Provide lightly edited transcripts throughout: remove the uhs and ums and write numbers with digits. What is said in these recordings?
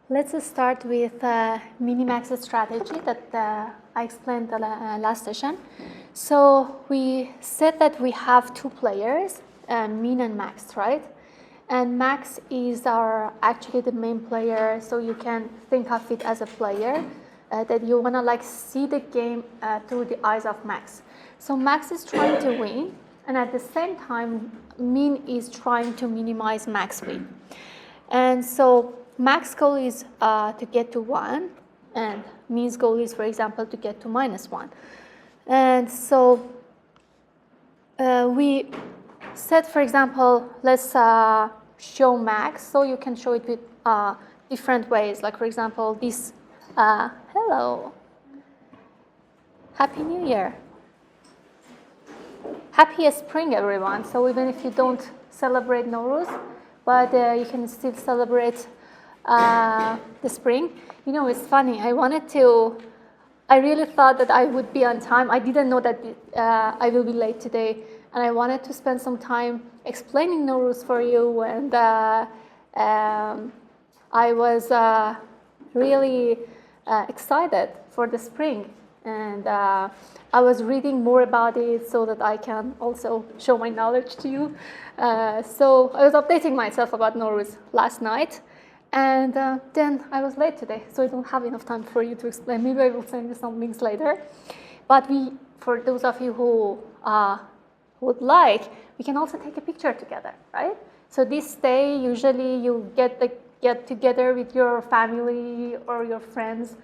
Let's start with Minimax Strategy that I explained the last session. So we said that we have two players, min and max, right? And max is actually the main player, so you can think of it as a player that you want to like see the game through the eyes of max. So max is trying to win, and at the same time, min is trying to minimize max win. And so max goal is to get to 1, and min's goal is, for example, to get to -1. And so we said, for example, let's show max, so you can show it with different ways. Like, for example, this, hello, Happy New Year. Happy spring, everyone. So even if you don't celebrate Nowruz, but you can still celebrate the spring. You know, it's funny. I really thought that I would be on time. I didn't know that I will be late today. And I wanted to spend some time explaining Nowruz for you. And I was really excited for the spring. And I was reading more about it so that I can also show my knowledge to you. So I was updating myself about Nowruz last night. And then I was late today, so I don't have enough time for you to explain. Maybe I will send you some links later. But for those of you who would like, we can also take a picture together, right? So this day, usually you get together with your family or your friends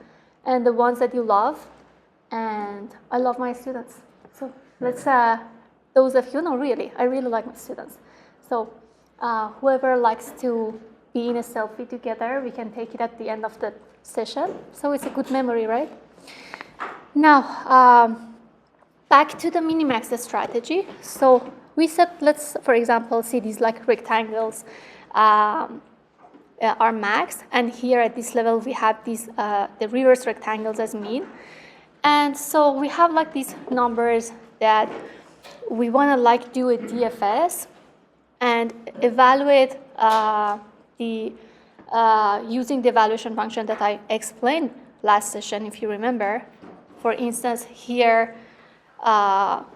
and the ones that you love. And I love my students. So let's, those of you know, really, I really like my students. So whoever likes to be in a selfie together, we can take it at the end of the session. So it's a good memory, right? Now, back to the Minimax strategy. So we said, let's, for example, see these like rectangles are max. And here at this level, we have these, the reverse rectangles as mean. And so we have like these numbers that we want to like do a DFS and evaluate using the evaluation function that I explained last session, if you remember. For instance, here,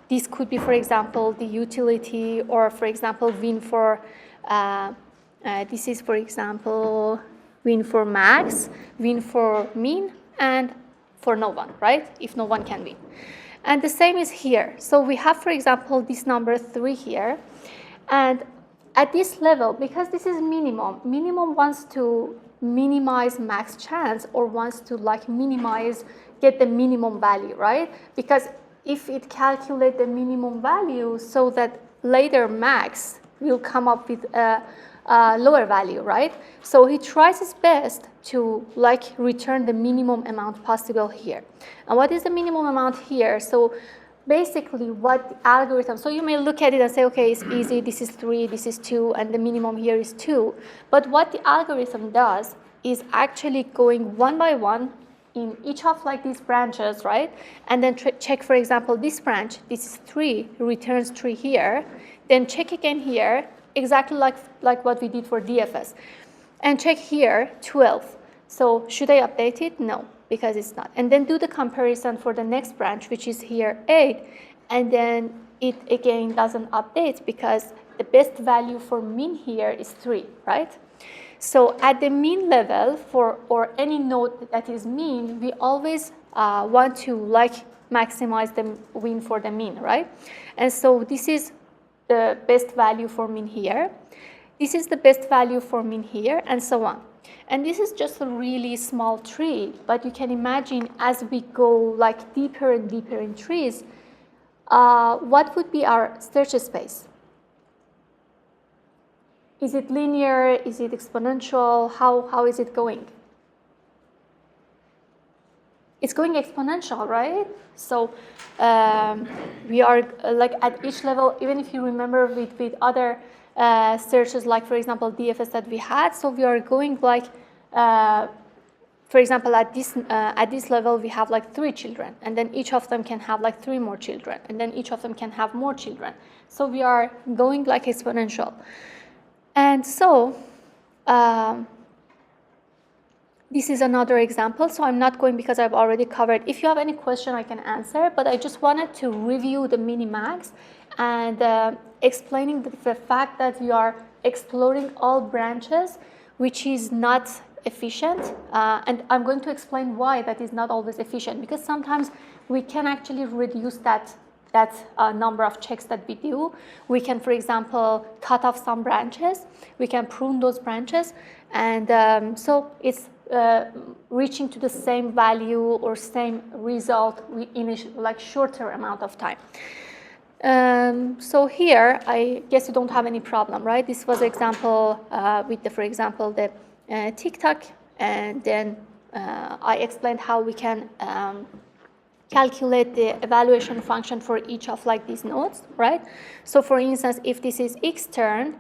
this could be, for example, the utility, or for example, win for, this is, for example, win for max, win for min, and for no one, right? If no one can win. And the same is here. So we have, for example, this number 3 here. And at this level, because this is minimum wants to minimize max chance, or wants to like get the minimum value, right? Because if it calculates the minimum value so that later max will come up with a lower value, right? So he tries his best to like return the minimum amount possible here. And what is the minimum amount here? So basically what the algorithm, so you may look at it and say, okay, it's easy, this is 3, this is 2, and the minimum here is 2. But what the algorithm does is actually going one by one in each of like these branches, right? And then check, for example, this branch, this is 3, returns 3 here. Then check again here, exactly like what we did for DFS. And check here, 12. So should I update it? No, because it's not. And then do the comparison for the next branch, which is here, 8. And then it again doesn't update because the best value for min here is 3, right? So at the mean level or any node that is mean, we always want to like maximize the win for the mean, right? And so this is the best value for min here. This is the best value for min here, and so on. And this is just a really small tree, but you can imagine as we go like deeper and deeper in trees, what would be our search space? Is it linear? Is it exponential? How is it going? It's going exponential, right? So we are like at each level, even if you remember with other searches, like for example DFS that we had, so we are going like, for example, at this level we have like 3 children, and then each of them can have like 3 more children, and then each of them can have more children. So we are going like exponential. And so This is another example, so I'm not going because I've already covered. If you have any question, I can answer, but I just wanted to review the minimax and explaining the fact that you are exploring all branches, which is not efficient, and I'm going to explain why that is not always efficient, because sometimes we can actually reduce that number of checks that we do. We can, for example, cut off some branches, we can prune those branches, and so it's reaching to the same value or same result in a like shorter amount of time. So here, I guess you don't have any problem, right? This was example with the, for example, the Tic Tac, and then I explained how we can calculate the evaluation function for each of like these nodes, right? So for instance, if this is x turn,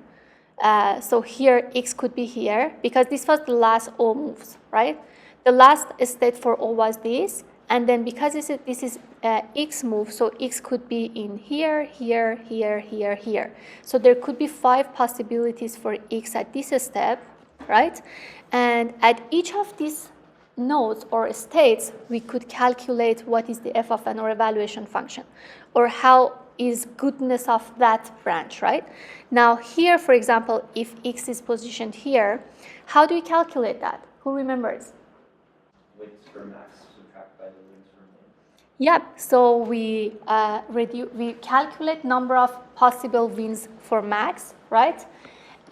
so here x could be here because this was the last O moves, right? The last state for O was this, and then because this is x move, so x could be in here, here, here, here, here. So there could be 5 possibilities for x at this step, right? And at each of these nodes or states, we could calculate what is the f of n or evaluation function, or how is goodness of that branch, right? Now here, for example, if x is positioned here, how do we calculate that? Who remembers? Wins for max subtract by the wins for min. Yep, so we calculate number of possible wins for max, right?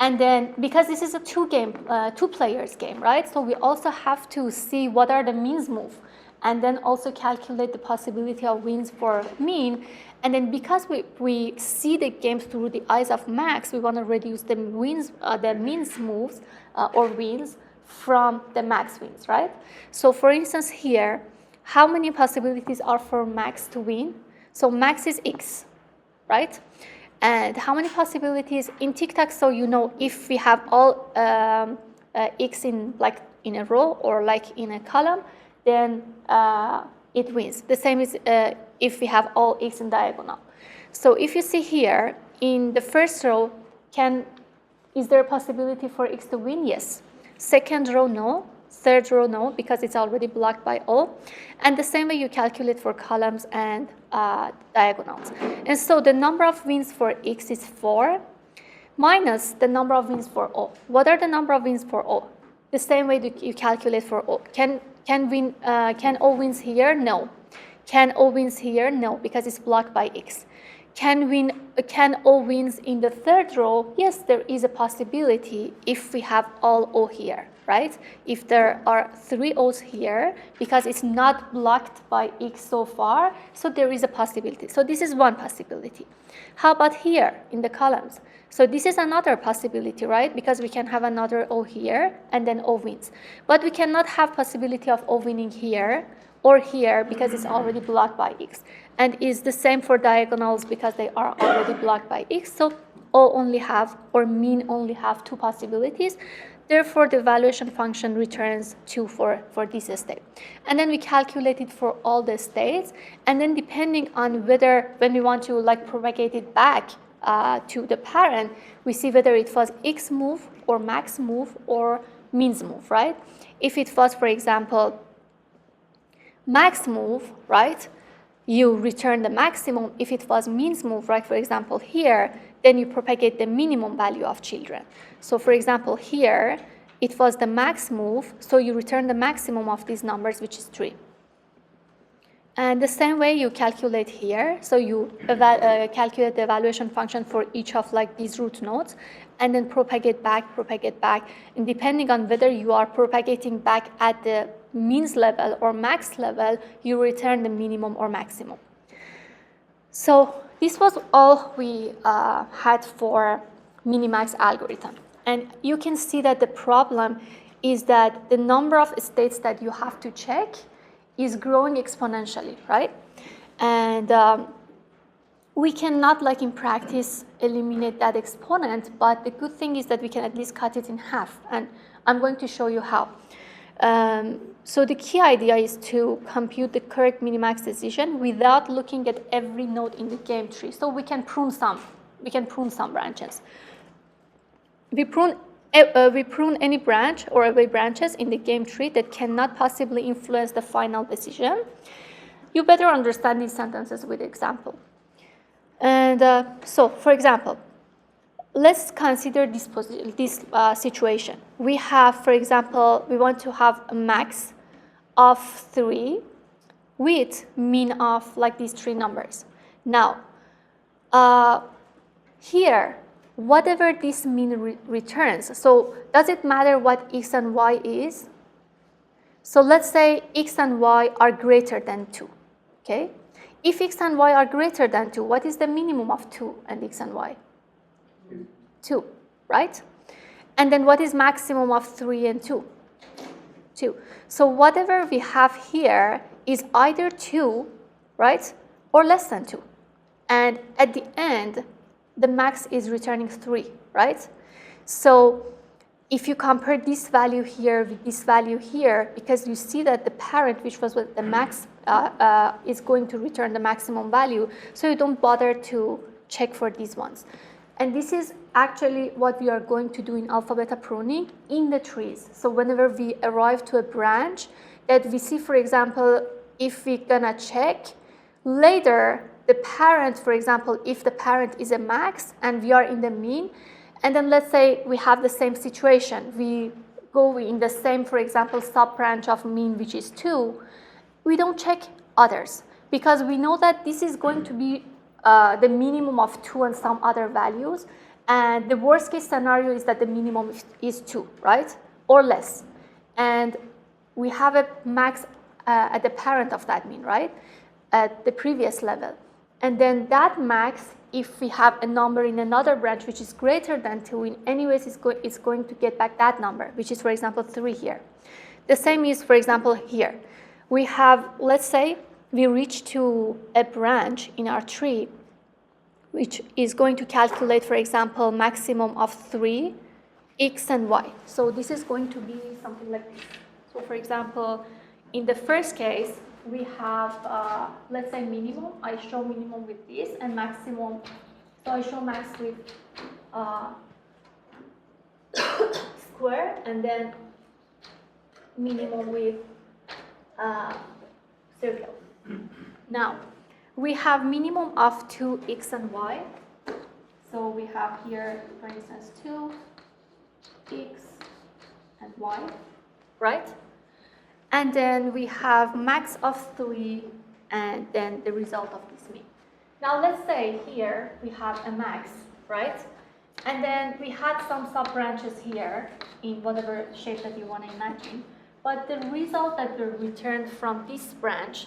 And then, because this is a two players game, right? So we also have to see what are the means move, and then also calculate the possibility of wins for min. And then, because we see the games through the eyes of max, we want to reduce the wins, the means moves or wins from the max wins, right? So, for instance, here, how many possibilities are for max to win? So max is x, right? And how many possibilities in Tic Tac? So you know, if we have all x in a row or like in a column, then it wins. The same is if we have all x in diagonal. So if you see here in the first row, is there a possibility for x to win? Yes. Second row, no. Third row, no, because it's already blocked by O. And the same way you calculate for columns and diagonals. And so the number of wins for x is 4 minus the number of wins for O. What are the number of wins for O? The same way that you calculate for O. Can O wins here? No. Can O wins here? No, because it's blocked by x. Can O wins in the third row? Yes, there is a possibility if we have all O here, right? If there are 3 O's here, because it's not blocked by x so far, so there is a possibility. So this is one possibility. How about here in the columns? So this is another possibility, right? Because we can have another O here, and then O wins. But we cannot have possibility of O winning here or here because it's already blocked by x. And is the same for diagonals because they are already blocked by x. So O only have, or min only have 2 possibilities. Therefore, the evaluation function returns 2 for this state. And then we calculate it for all the states. And then depending on whether, when we want to like propagate it back to the parent, we see whether it was x move or max move or means move, right? If it was, for example, max move, right, you return the maximum. If it was means move, right, for example, here, then you propagate the minimum value of children. So for example, here, it was the max move, so you return the maximum of these numbers, which is 3. And the same way you calculate here, so you calculate the evaluation function for each of like these root nodes, and then propagate back, and depending on whether you are propagating back at the means level or max level, you return the minimum or maximum. So this was all we had for Minimax algorithm. And you can see that the problem is that the number of states that you have to check is growing exponentially, right? And we cannot, like in practice, eliminate that exponent, but the good thing is that we can at least cut it in half. And I'm going to show you how. So the key idea is to compute the correct minimax decision without looking at every node in the game tree. So we can prune some branches. We prune we prune any branch or away branches in the game tree that cannot possibly influence the final decision. You better understand these sentences with example. And so, for example, let's consider this situation. We have, for example, we want to have a max of 3 with mean of like these 3 numbers. Now, here, whatever this mean returns, so does it matter what x and y is? So let's say x and y are greater than 2, okay? If x and y are greater than 2, what is the minimum of 2 and x and y? 2, right? And then what is maximum of 3 and 2? 2. So whatever we have here is either 2, right, or less than 2. And at the end, the max is returning 3, right? So if you compare this value here with this value here, because you see that the parent, which was with the max, is going to return the maximum value, so you don't bother to check for these ones. And this is actually what we are going to do in alpha-beta pruning in the trees. So whenever we arrive to a branch that we see, for example, if we're gonna check later the parent, for example, if the parent is a max and we are in the mean, and then let's say we have the same situation, we go in the same, for example, sub-branch of mean, which is 2, we don't check others because we know that this is going to be the minimum of 2 and some other values, and the worst case scenario is that the minimum is 2, right, or less, and we have a max at the parent of that mean, right, at the previous level. And then that max, if we have a number in another branch which is greater than 2, in any ways it's going to get back that number, which is, for example, 3 here. The same is, for example, here. We have, let's say, we reach to a branch in our tree which is going to calculate, for example, maximum of 3, x and y. So this is going to be something like this. So, for example, in the first case, we have, let's say, minimum. I show minimum with this, and maximum. So I show max with square, and then minimum with circle. Now, we have minimum of 2x and y. So we have here, for instance, 2x and y, right? And then we have max of 3, and then the result of this mean. Now let's say here we have a max, right? And then we had some sub-branches here in whatever shape that you want to imagine. But the result that we returned from this branch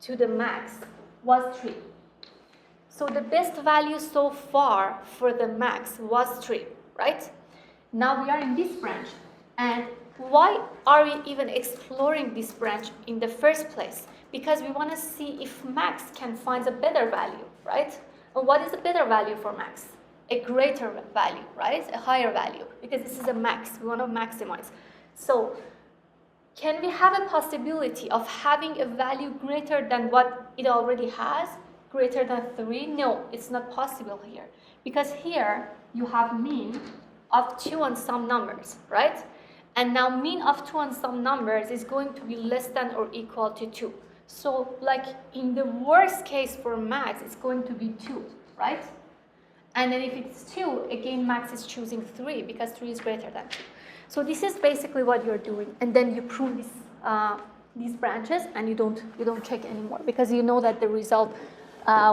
to the max was 3. So the best value so far for the max was 3, right? Now we are in this branch, and why are we even exploring this branch in the first place? Because we want to see if max can find a better value, right? And what is a better value for max? A greater value, right? A higher value, because this is a max. We want to maximize. So can we have a possibility of having a value greater than what it already has, greater than 3? No, it's not possible here. Because here you have mean of 2 and some numbers, right? And now mean of 2 and some numbers is going to be less than or equal to 2. So like in the worst case for max, it's going to be 2, right? And then if it's 2, again, max is choosing 3 because 3 is greater than 2. So this is basically what you're doing. And then you prune these branches, and you don't check anymore because you know that the result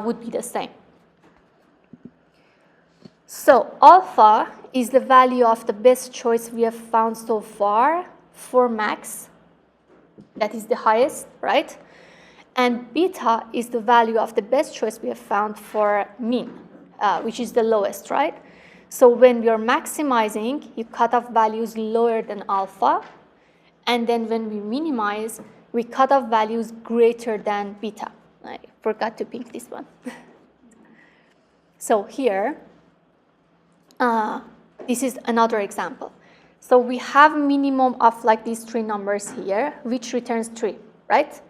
would be the same. So alpha is the value of the best choice we have found so far for max. That is the highest, right? And beta is the value of the best choice we have found for mean, which is the lowest, right? So when we are maximizing, you cut off values lower than alpha. And then when we minimize, we cut off values greater than beta. I forgot to pick this one. So here, this is another example. So we have minimum of like these 3 numbers here, which returns 3, right?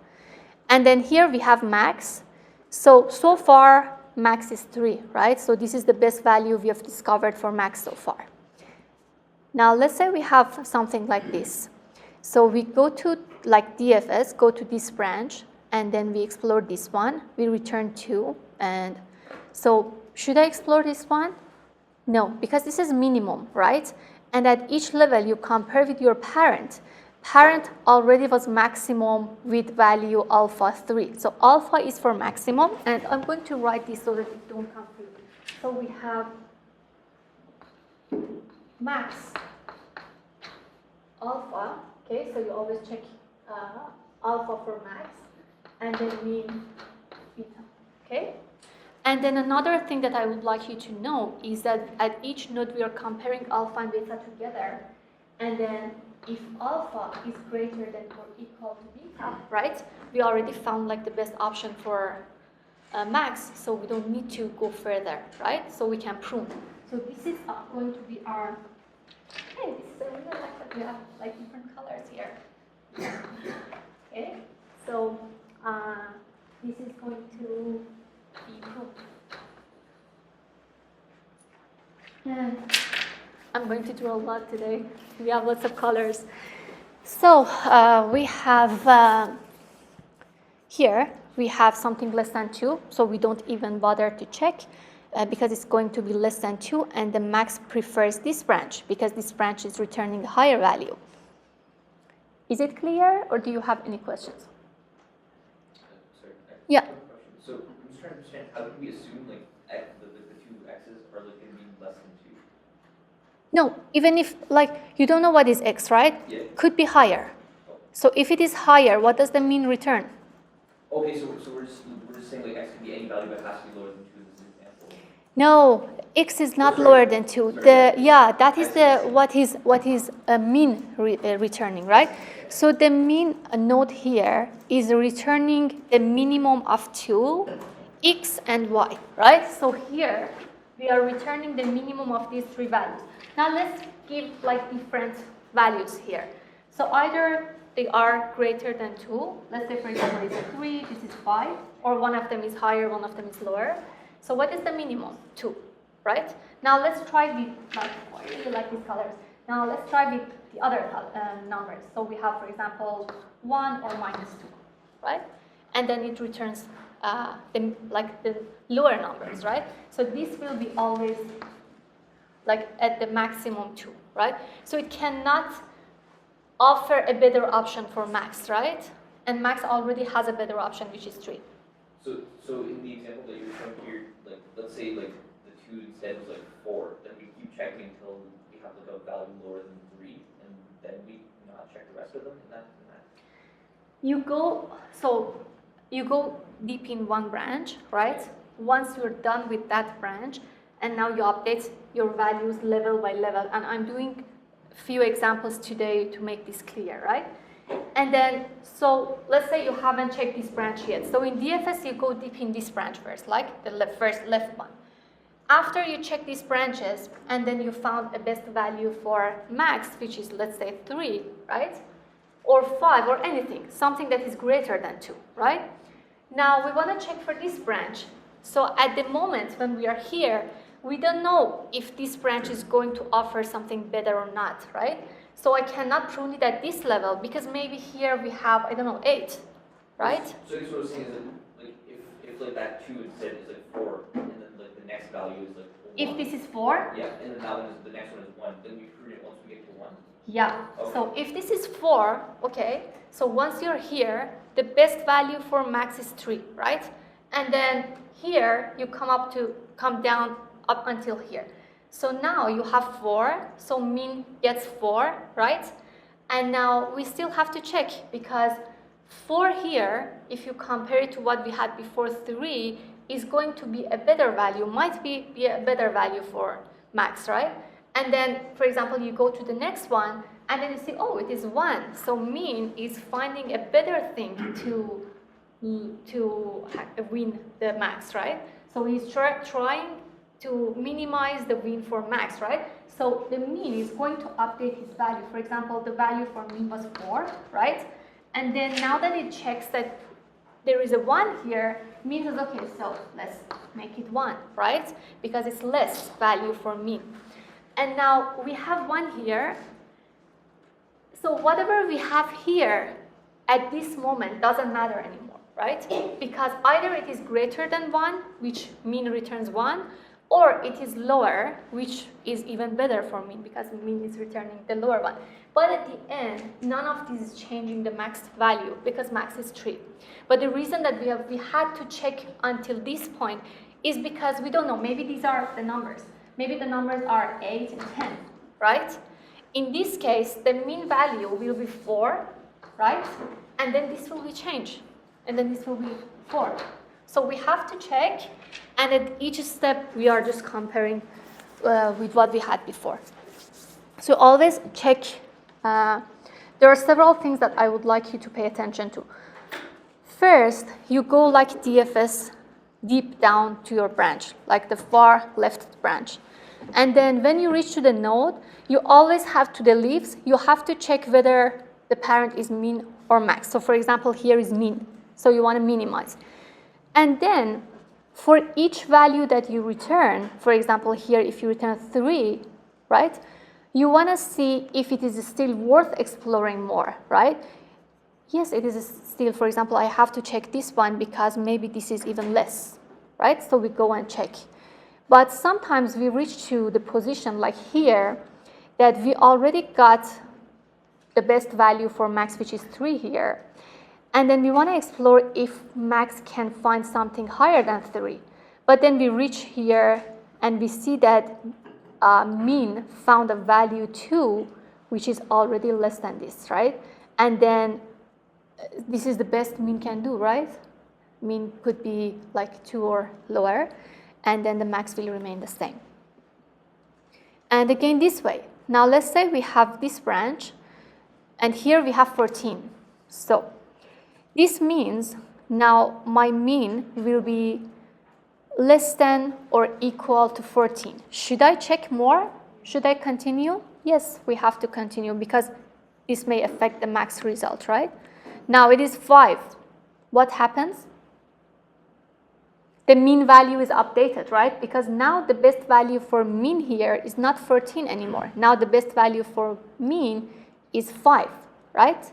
And then here we have max. So far, max is 3, right? So this is the best value we have discovered for max so far. Now let's say we have something like this. So we go to like DFS, go to this branch, and then we explore this one. We return 2, and so should I explore this one? No, because this is minimum, right? And at each level you compare with your parent. Parent already was maximum with value alpha 3. So alpha is for maximum, and I'm going to write this so that it don't confuse. So we have max alpha, okay, so you always check alpha for max, and then mean beta, okay? And then another thing that I would like you to know is that at each node we are comparing alpha and beta together, and then if alpha is greater than or equal to beta, right, we already found like the best option for max, so we don't need to go further, right? So we can prune. So this is going to be our, hey, this is, I really like that we have like different colors here. Okay, so this is going to be pruned. And I'm going to draw a lot today. We have lots of colors. So we have here, we have something less than 2, so we don't even bother to check because it's going to be less than 2, and the max prefers this branch because this branch is returning a higher value. Is it clear, or do you have any questions? Sorry, Yeah. So I'm just trying to understand, how can we assume like the two x's are like going to be less than 2? No, even if like you don't know what is x, right? Yeah. Could be higher. So if it is higher, what does the mean return? Okay, so we're just saying like x can be any value, but it has to be lower than 2 in this example. No, x is not Sorry. lower than 2. Sorry. That is what is a mean returning, right? So the mean node here is returning the minimum of 2, x and y, right? So here we are returning the minimum of these 3 values. Now let's give like different values here. So either they are greater than 2. Let's say for example it's 3, this is 5, or one of them is higher, one of them is lower. So what is the minimum? 2, right? Now let's try with, like, I really like these colors. Now let's try with the other numbers. So we have, for example, 1 or minus 2, right? And then it returns the lower numbers, right? So this will be always like at the maximum 2, right? So it cannot offer a better option for max, right? And max already has a better option, which is 3. So in the example that you're showing here, like let's say like the 2 instead was like 4, then we keep checking until we have like a value lower than 3, and then we not check the rest of them in that. You go deep in one branch, right? Once you're done with that branch, and now you update your values level by level. And I'm doing a few examples today to make this clear, right? And then, so let's say you haven't checked this branch yet. So in DFS, you go deep in this branch first, like the first left one. After you check these branches, and then you found a best value for max, which is, let's say, 3, right? Or 5, or anything, something that is greater than 2, right? Now, we want to check for this branch. So at the moment when we are here, we don't know if this branch is going to offer something better or not, right? So I cannot prune it at this level because maybe here we have, I don't know, 8, right? So what I was saying is that like if like that 2 instead is like 4, and then like the next value is like 1. If this is 4? Yeah, and then that one is, the next one is 1, then we prune it once we get to 1. Yeah, okay. So if this is 4, okay, so once you're here, the best value for max is 3, right? And then here, you come down up until here. So now you have 4, so mean gets 4, right? And now we still have to check because 4 here, if you compare it to what we had before 3, is going to be a better value, might be a better value for max, right? And then, for example, you go to the next one, and then you see, oh, it is 1. So mean is finding a better thing to win the max, right? So he's trying to minimize the win for max, right? So the mean is going to update his value. For example, the value for mean was 4, right? And then now that it checks that there is a 1 here, mean says, okay, so let's make it 1, right? Because it's less value for mean. And now we have 1 here. So whatever we have here at this moment doesn't matter anymore, right? Because either it is greater than 1, which mean returns 1, or it is lower, which is even better for mean because mean is returning the lower one. But at the end, none of this is changing the max value because max is 3. But the reason that we had to check until this point is because we don't know. Maybe these are the numbers. Maybe the numbers are 8 and 10, right? In this case, the mean value will be 4, right? And then this will be changed. And then this will be 4. So we have to check, and at each step, we are just comparing with what we had before. So always check. There are several things that I would like you to pay attention to. First, you go like DFS deep down to your branch, like the far left branch. And then when you reach to the node, you always have to the leaves, you have to check whether the parent is min or max. So for example, here is min. So you want to minimize. And then for each value that you return, for example, here if you return 3, right? You want to see if it is still worth exploring more, right? Yes, it is still, for example, I have to check this one because maybe this is even less, right? So we go and check. But sometimes we reach to the position like here that we already got the best value for max, which is 3 here. And then we want to explore if max can find something higher than 3. But then we reach here and we see that mean found a value 2, which is already less than this, right? And then this is the best mean can do, right? Mean could be like 2 or lower, and then the max will remain the same. And again this way. Now let's say we have this branch, and here we have 14. So this means now my mean will be less than or equal to 14. Should I check more? Should I continue? Yes, we have to continue because this may affect the max result, right? Now it is 5. What happens? The mean value is updated, right? Because now the best value for mean here is not 14 anymore. Now the best value for mean is 5, right?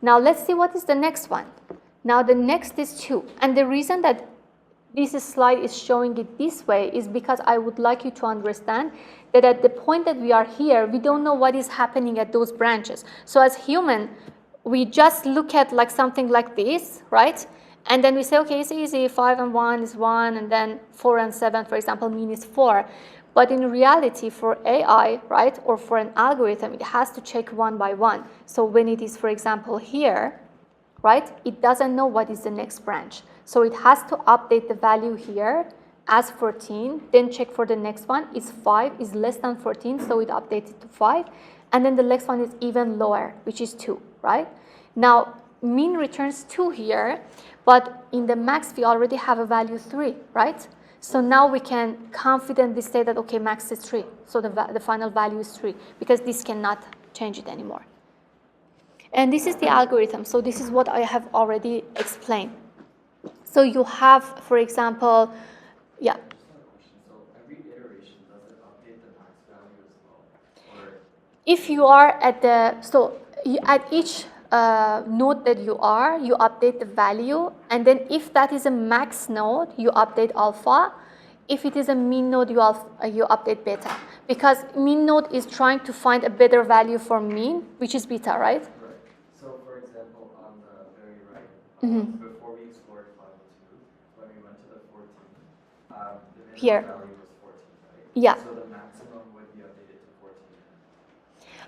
Now let's see what is the next one. Now the next is 2. And the reason that this slide is showing it this way is because I would like you to understand that at the point that we are here, we don't know what is happening at those branches. So as human, we just look at like something like this, right? And then we say, okay, it's easy, 5 and 1 is 1, and then 4 and 7, for example, mean is 4. But in reality, for AI, right, or for an algorithm, it has to check one by one. So when it is, for example, here, right, it doesn't know what is the next branch. So it has to update the value here as 14, then check for the next one. Is 5, is less than 14, so it updates it to 5. And then the next one is even lower, which is 2, right? Now, mean returns 2 here, but in the max, we already have a value 3, right? So now we can confidently say that, okay, max is 3. So the final value is 3, because this cannot change it anymore. And this is the algorithm. So this is what I have already explained. So you have, for example, yeah. So every iteration, does it update the max value as well? Or if you are at the, so at each node that you are, you update the value, and then if that is a max node, you update alpha. If it is a mean node, you update beta, because mean node is trying to find a better value for mean, which is beta, right? Right. So for example, on the very right, Mm-hmm. before we explored 502, when we went to the 14, the minimum Here. value was 14, right? Yeah. So the maximum would be updated to 14.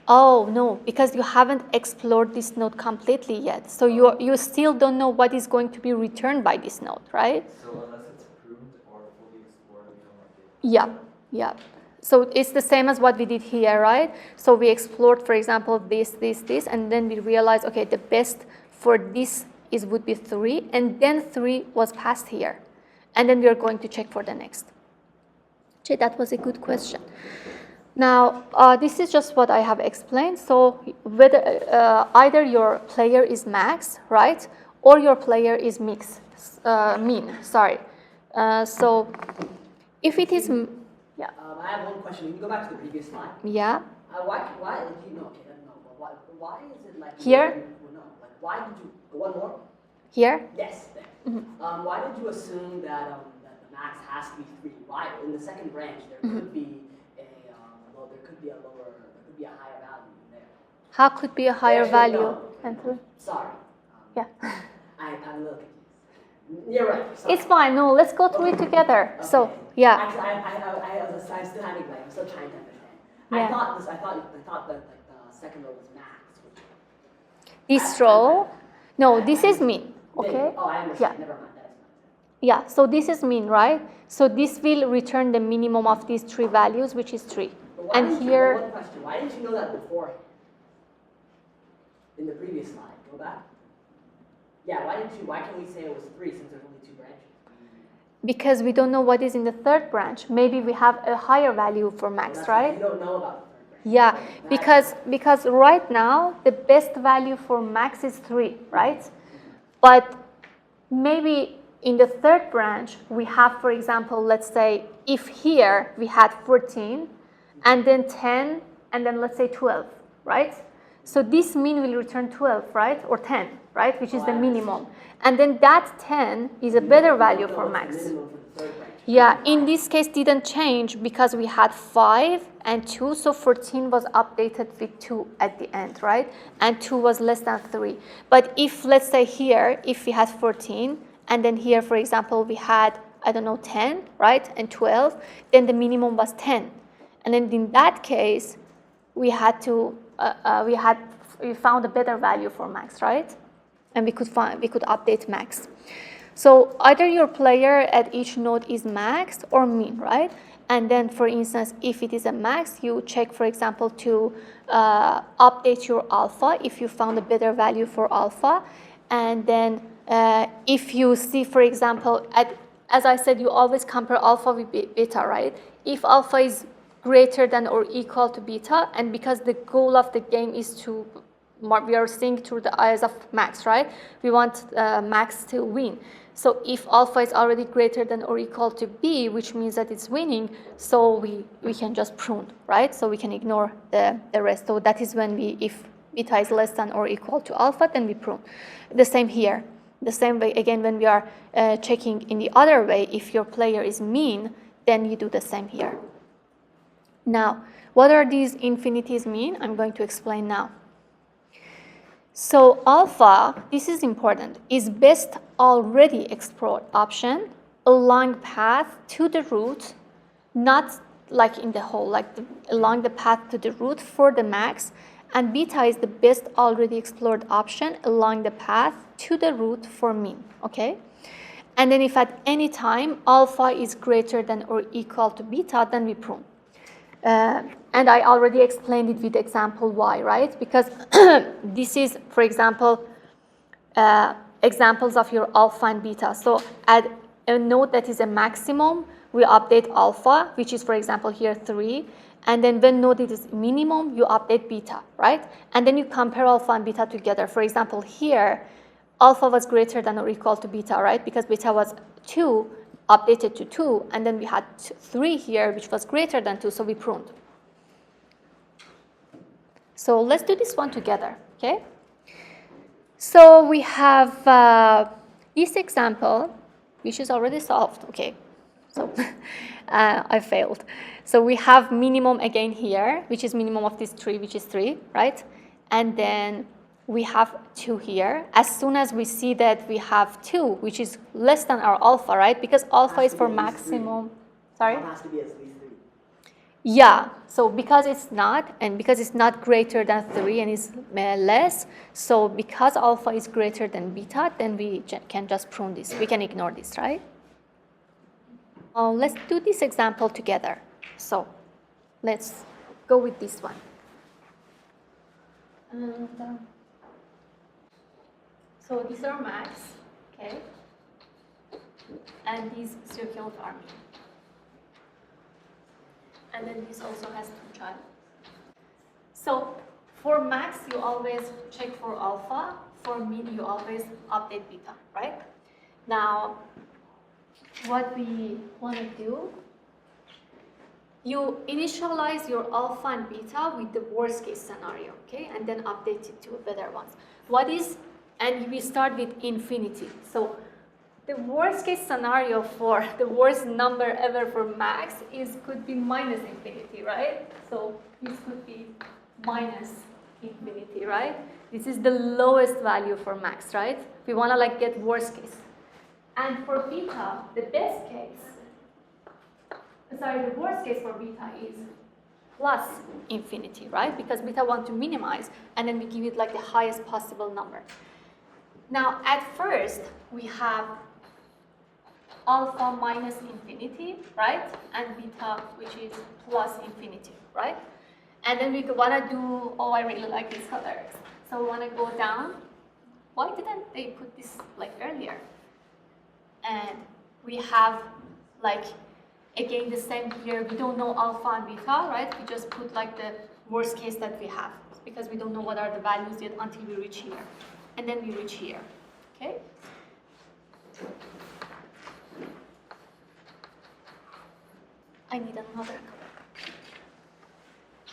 Oh, no, because you haven't explored this node completely yet. So you still don't know what is going to be returned by this node, right? So unless it's pruned or fully explored, we don't update. Yeah, yeah. So it's the same as what we did here, right? So we explored, for example, this, and then we realized, okay, the best for this would be 3, and then 3 was passed here. And then we are going to check for the next. Okay, that was a good question. Now, this is just what I have explained. So whether either your player is max, right, or your player is mean, sorry. So if it is, Yeah. I have one question. We can go back to the previous slide. Yeah. Why you know? Okay, no. Why is it like Here? No, like why did you one more? Here? Yes. There. Why did you assume that that the max has to be 3? Why in the second branch there could be a higher value there? How could be a higher value No. than 3? Sorry. Yeah. I'm a little confused. You're right. Sorry. It's fine. No, let's go through it together. Okay. So, yeah. Actually, I'm still having I'm still trying to understand. Yeah. I thought that like the second row was max. This row, no, this is mean. Okay. Oh, I understand. Yeah. Never mind. That is fine. Yeah. So this is mean, right? So this will return the minimum of these 3 values, which is 3. And here. One question. Why didn't you know that beforehand? In the previous slide. Go back. Yeah. Why can't we say it was 3 since there's only 2 branches? Because we don't know what is in the third branch. Maybe we have a higher value for max, right? You don't know about the third branch. Yeah, because right now the best value for max is 3, right? But maybe in the third branch we have, for example, let's say if here we had 14 and then 10 and then let's say 12, right? So this mean will return 12, right? Or 10, right? Which is the minimum. And then that 10 is a better value for max. Yeah, in this case didn't change because we had 5 and 2, so 14 was updated with 2 at the end, right? And 2 was less than 3. But if, let's say here, if we had 14, and then here, for example, we had, I don't know, 10, right? And 12, then the minimum was 10. And then in that case, we had to, we found a better value for max, right? And we could update max. So either your player at each node is max or min, right? And then, for instance, if it is a max, you check, for example, to update your alpha if you found a better value for alpha. And then if you see, for example, as I said, you always compare alpha with beta, right? If alpha is greater than or equal to beta, and because the goal of the game is to, we are seeing through the eyes of max, right? We want max to win. So if alpha is already greater than or equal to b, which means that it's winning, so we can just prune, right? So we can ignore the rest. So that is when if beta is less than or equal to alpha, then we prune. The same here. The same way, again, when we are checking in the other way, if your player is mean, then you do the same here. Now, what are these infinities mean? I'm going to explain now. So alpha, this is important, is best already explored option along path to the root, not like in the hole, like along the path to the root for the max, and beta is the best already explored option along the path to the root for min, okay? And then if at any time alpha is greater than or equal to beta, then we prune. And I already explained it with example y, right? Because this is, for example, examples of your alpha and beta. So at a node that is a maximum, we update alpha, which is, for example, here 3. And then when node is minimum, you update beta, right? And then you compare alpha and beta together. For example, here, alpha was greater than or equal to beta, right? Because beta was 2, updated to 2, and then we had 3 here, which was greater than 2, so we pruned. So let's do this one together, okay? So we have this example, which is already solved, okay? So I failed. So we have minimum again here, which is minimum of this 3, which is 3, right? And then we have 2 here. As soon as we see that we have 2, which is less than our alpha, right? Because alpha is for maximum. Sorry? It has to be at least 3. Yeah. So because it's not, and because it's not greater than 3 and is less, so because alpha is greater than beta, then we can just prune this. We can ignore this, right? Let's do this example together. So let's go with this one. And, so these are max, okay? And these circles are min. And then this also has 2 channels. So for max, you always check for alpha. For min, you always update beta, right? Now, what we want to do you initialize your alpha and beta with the worst case scenario, okay, and then update it to better ones. And we start with infinity. So the worst case scenario for the worst number ever for max could be minus infinity, right? So this could be minus infinity, right? This is the lowest value for max, right? We want to like get worst case. And for beta, the best case, the worst case for beta is plus infinity, right? Because beta want to minimize, and then we give it like the highest possible number. Now, at first, we have alpha minus infinity, right? And beta, which is plus infinity, right? And then we want to do, oh, I really like these colors. So we want to go down. Why didn't they put this like earlier? And we have like, again, the same here. We don't know alpha and beta, right? We just put like the worst case that we have because we don't know what are the values yet until we reach here. And then we reach here, okay? I need another color.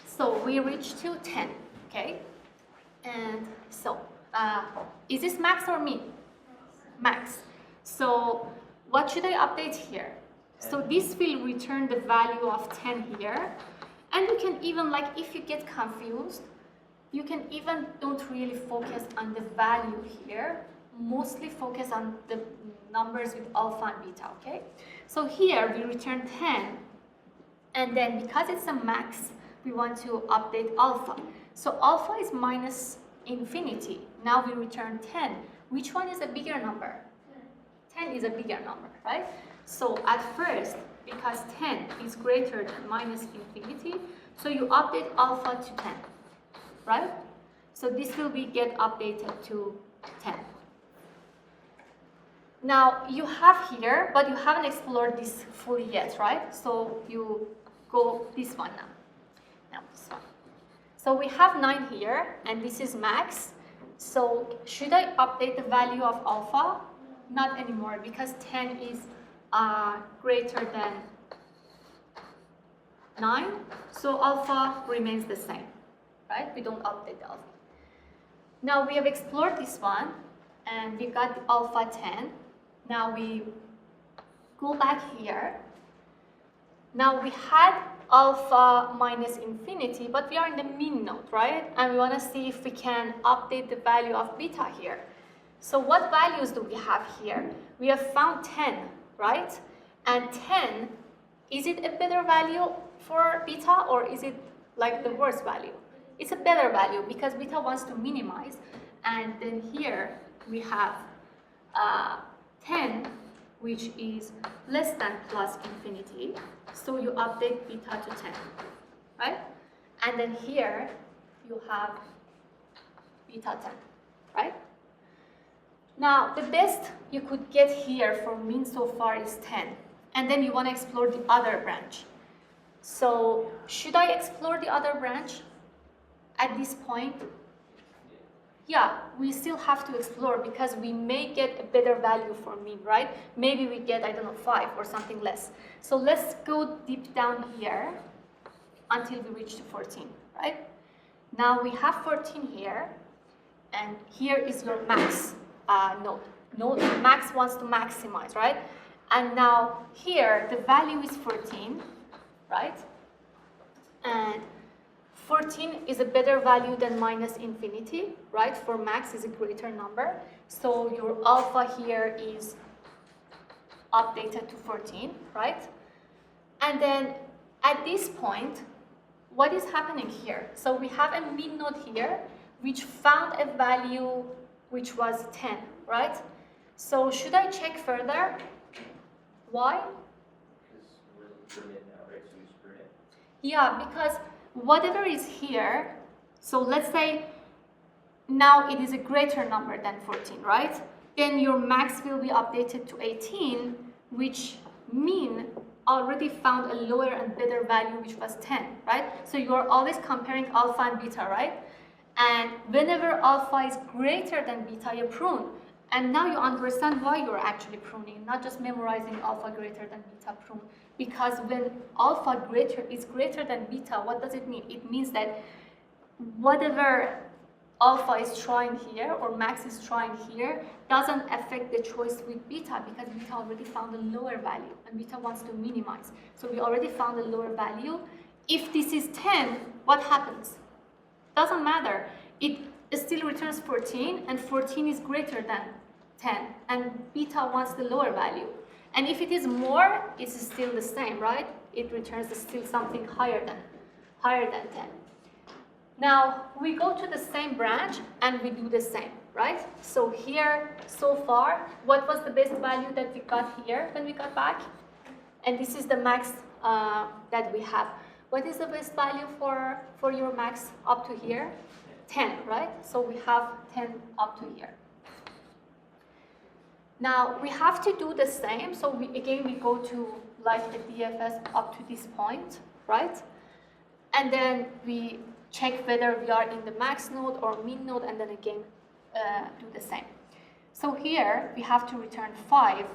So we reach to 10, okay? And so, is this max or min? Max. So what should I update here? So this will return the value of 10 here. And you can even, like, if you get confused, you can even don't really focus on the value here. Mostly focus on the numbers with alpha and beta, okay? So here we return 10. And then because it's a max, we want to update alpha. So alpha is minus infinity. Now we return 10. Which one is a bigger number? 10 is a bigger number, right? So at first, because 10 is greater than minus infinity, so you update alpha to 10, right? So this will be get updated to 10. Now you have here, but you haven't explored this fully yet, right? So you go this one now. Now this one. So we have 9 here, and this is max. So should I update the value of alpha? Not anymore, because 10 is greater than 9. So alpha remains the same, right? We don't update the alpha. Now we have explored this one, and we got alpha 10. Now we go back here. Now we had alpha minus infinity, but we are in the min node, right? And we want to see if we can update the value of beta here. So what values do we have here? We have found 10, right? And 10, is it a better value for beta, or is it like the worst value? It's a better value because beta wants to minimize. And then here we have 10, which is less than plus infinity. So you update beta to 10, right? And then here you have beta 10, right? Now, the best you could get here for min so far is 10. And then you want to explore the other branch. So, should I explore the other branch at this point? Yeah, we still have to explore because we may get a better value for min, right? Maybe we get, I don't know, 5 or something less. So let's go deep down here until we reach to 14, right? Now we have 14 here, and here is your max node. Max wants to maximize, right? And now here the value is 14, right? And 14 is a better value than minus infinity, right? For max is a greater number. So your alpha here is updated to 14, right? And then at this point, what is happening here? So we have a min node here, which found a value which was 10, right? So should I check further? Why? Because we're mid now, right? So we just prune it. Yeah, because whatever is here, so let's say now it is a greater number than 14, right? Then your max will be updated to 18, which min already found a lower and better value, which was 10, right? So you're always comparing alpha and beta, right? And whenever alpha is greater than beta, you prune. And now you understand why you're actually pruning, not just memorizing alpha greater than beta prune. Because when alpha is greater than beta, what does it mean? It means that whatever alpha is trying here or max is trying here doesn't affect the choice with beta, because beta already found a lower value and beta wants to minimize. So we already found a lower value. If this is 10, what happens? Doesn't matter. It still returns 14, and 14 is greater than 10, and beta wants the lower value. And if it is more, it's still the same, right? It returns still something higher than 10. Now, we go to the same branch and we do the same, right? So here, so far, what was the best value that we got here when we got back? And this is the max that we have. What is the best value for your max up to here? 10, right? So we have 10 up to here. Now, we have to do the same. So we go to like the DFS up to this point, right? And then we check whether we are in the max node or min node, and then again do the same. So here we have to return 5,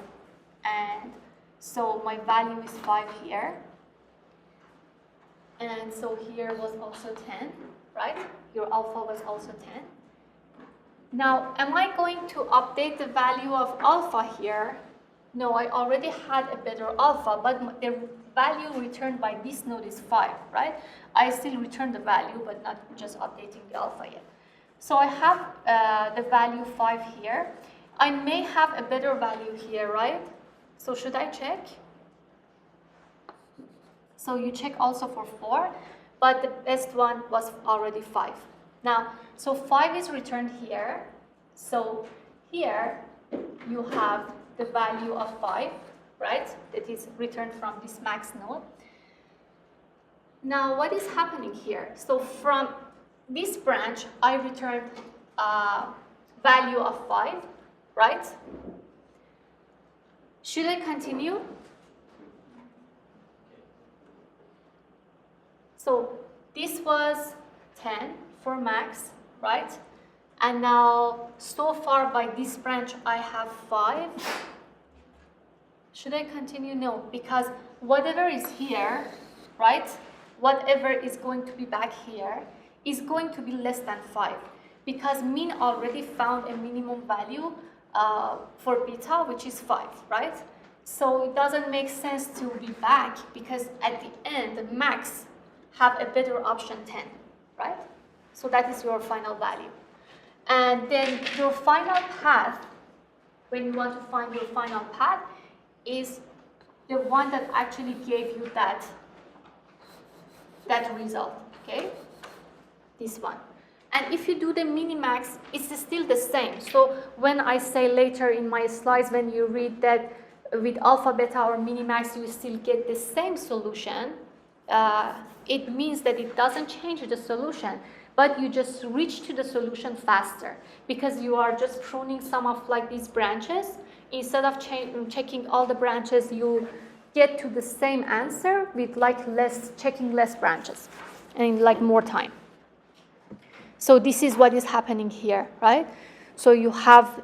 and so my value is 5 here. And so here was also 10, right? Your alpha was also 10. Now, am I going to update the value of alpha here? No, I already had a better alpha, but the value returned by this node is 5, right? I still return the value, but not just updating the alpha yet. So I have the value 5 here. I may have a better value here, right? So should I check? So you check also for 4, but the best one was already 5. Now, so 5 is returned here. So here you have the value of 5, right? That is returned from this max node. Now, what is happening here? So from this branch, I returned value of 5, right? Should I continue? So this was 10 for max, right? And now, so far by this branch, I have 5. Should I continue? No, because whatever is here, right? Whatever is going to be back here is going to be less than 5, because min already found a minimum value for beta, which is 5, right? So it doesn't make sense to be back, because at the end, the max have a better option 10, right? So that is your final value. And then your final path, when you want to find your final path, is the one that actually gave you that result, okay? This one. And if you do the minimax, it's still the same. So when I say later in my slides, when you read that with alpha, beta, or minimax, you still get the same solution, it means that it doesn't change the solution, but you just reach to the solution faster, because you are just pruning some of like these branches. Instead of checking all the branches, you get to the same answer with like checking less branches and like more time. So this is what is happening here, right? So you have,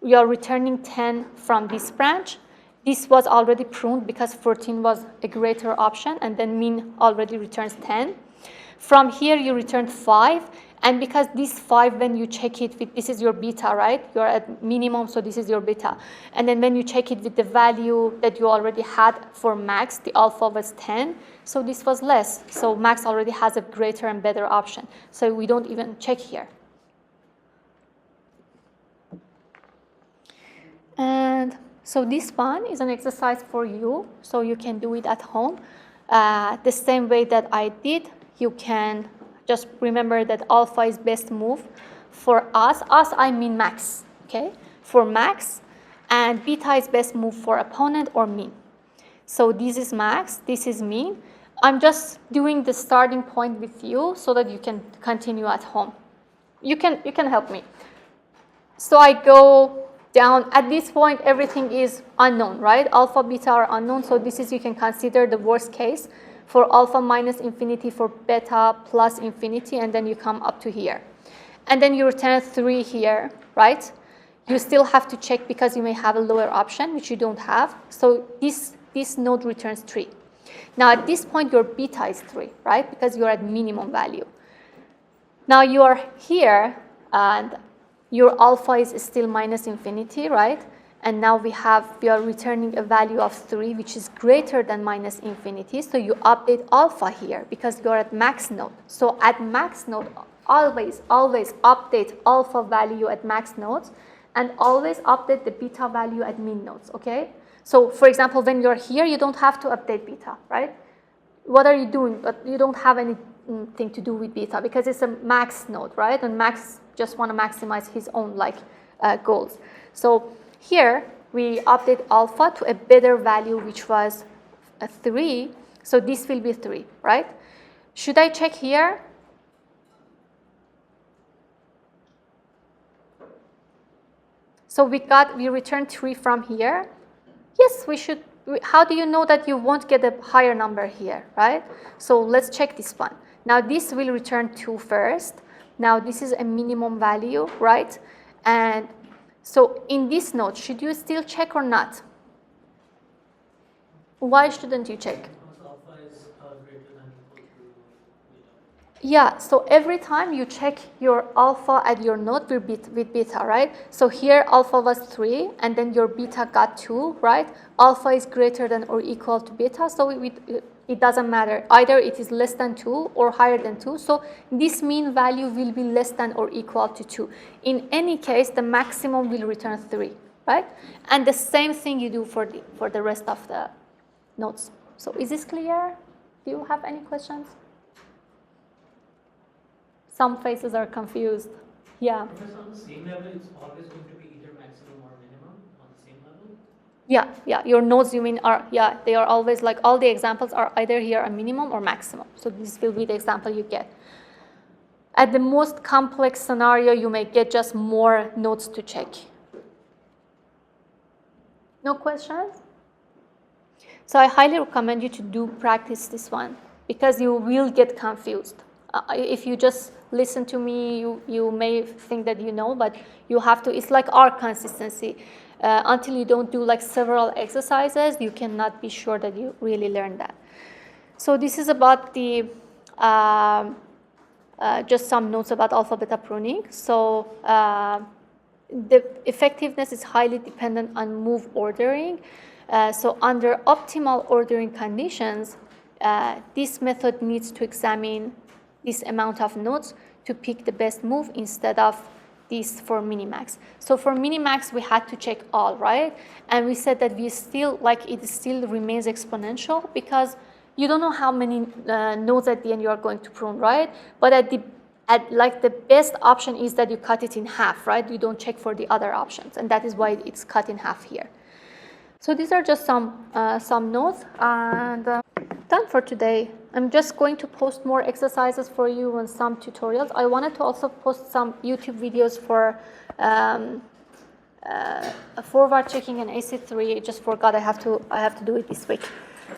you are returning 10 from this branch. This was already pruned because 14 was a greater option, and then min already returns 10. From here, you returned 5, and because this 5, when you check it with, this is your beta, right? You're at minimum, so this is your beta. And then when you check it with the value that you already had for max, the alpha was 10, so this was less. So max already has a greater and better option. So we don't even check here. And so this one is an exercise for you, so you can do it at home. The same way that I did, you can just remember that alpha is best move for us. I mean max, okay? For max, and beta is best move for opponent or min. So this is max, this is min. I'm just doing the starting point with you so that you can continue at home. You can help me. So I go down. At this point, everything is unknown, right? Alpha, beta are unknown, so this is, you can consider the worst case. For alpha minus infinity, for beta plus infinity, and then you come up to here. And then you return 3 here, right? you still have to check because you may have a lower option, which you don't have. So this node returns 3. Now at this point, your beta is 3, right? Because you're at minimum value. Now you are here, and your alpha is still minus infinity, right? And now we are returning a value of 3, which is greater than minus infinity. So you update alpha here because you're at max node. So at max node, always update alpha value at max nodes, and always update the beta value at min nodes, okay? So for example, when you're here, you don't have to update beta, right? What are you doing? But you don't have anything to do with beta because it's a max node, right? And max just want to maximize his own goals. So here we update alpha to a better value, which was a 3. So this will be 3, right? Should I check here? So we returned 3 from here. Yes, we should. How do you know that you won't get a higher number here, right? So let's check this one. Now this will return 2 first. Now this is a minimum value, right? And so in this node, should you still check or not? Why shouldn't you check? Alpha is greater than equal to beta. Yeah, so every time you check your alpha at your node with beta, right? So here alpha was 3, and then your beta got 2, right? Alpha is greater than or equal to beta, so it doesn't matter. Either it is less than 2 or higher than 2, so this mean value will be less than or equal to 2. In any case, the maximum will return 3, right? And the same thing you do for the rest of the nodes. So is this clear? Do you have any questions? Some faces are confused. Yeah. Professor, on the same level, it's always going to be either maximum or minimum on the same level? Yeah. Your nodes, you mean, they are always like all the examples are either here a minimum or maximum. So this will be the example you get. At the most complex scenario, you may get just more nodes to check. No questions? So I highly recommend you to practice this one because you will get confused. If you just listen to me, you may think that you know, but you have to, it's like our consistency. Until you don't do like several exercises, you cannot be sure that you really learn that. So this is about the, just some notes about alpha beta pruning. So the effectiveness is highly dependent on move ordering. So under optimal ordering conditions, this method needs to examine this amount of nodes to pick the best move instead of this for Minimax. So for Minimax, we had to check all, right? And we said that it still remains exponential because you don't know how many nodes at the end you are going to prune, right? But the best option is that you cut it in half, right? You don't check for the other options, and that is why it's cut in half here. So these are just some notes, and done for today. I'm just going to post more exercises for you and some tutorials. I wanted to also post some YouTube videos for forward checking and AC3. I just forgot I have to do it this week.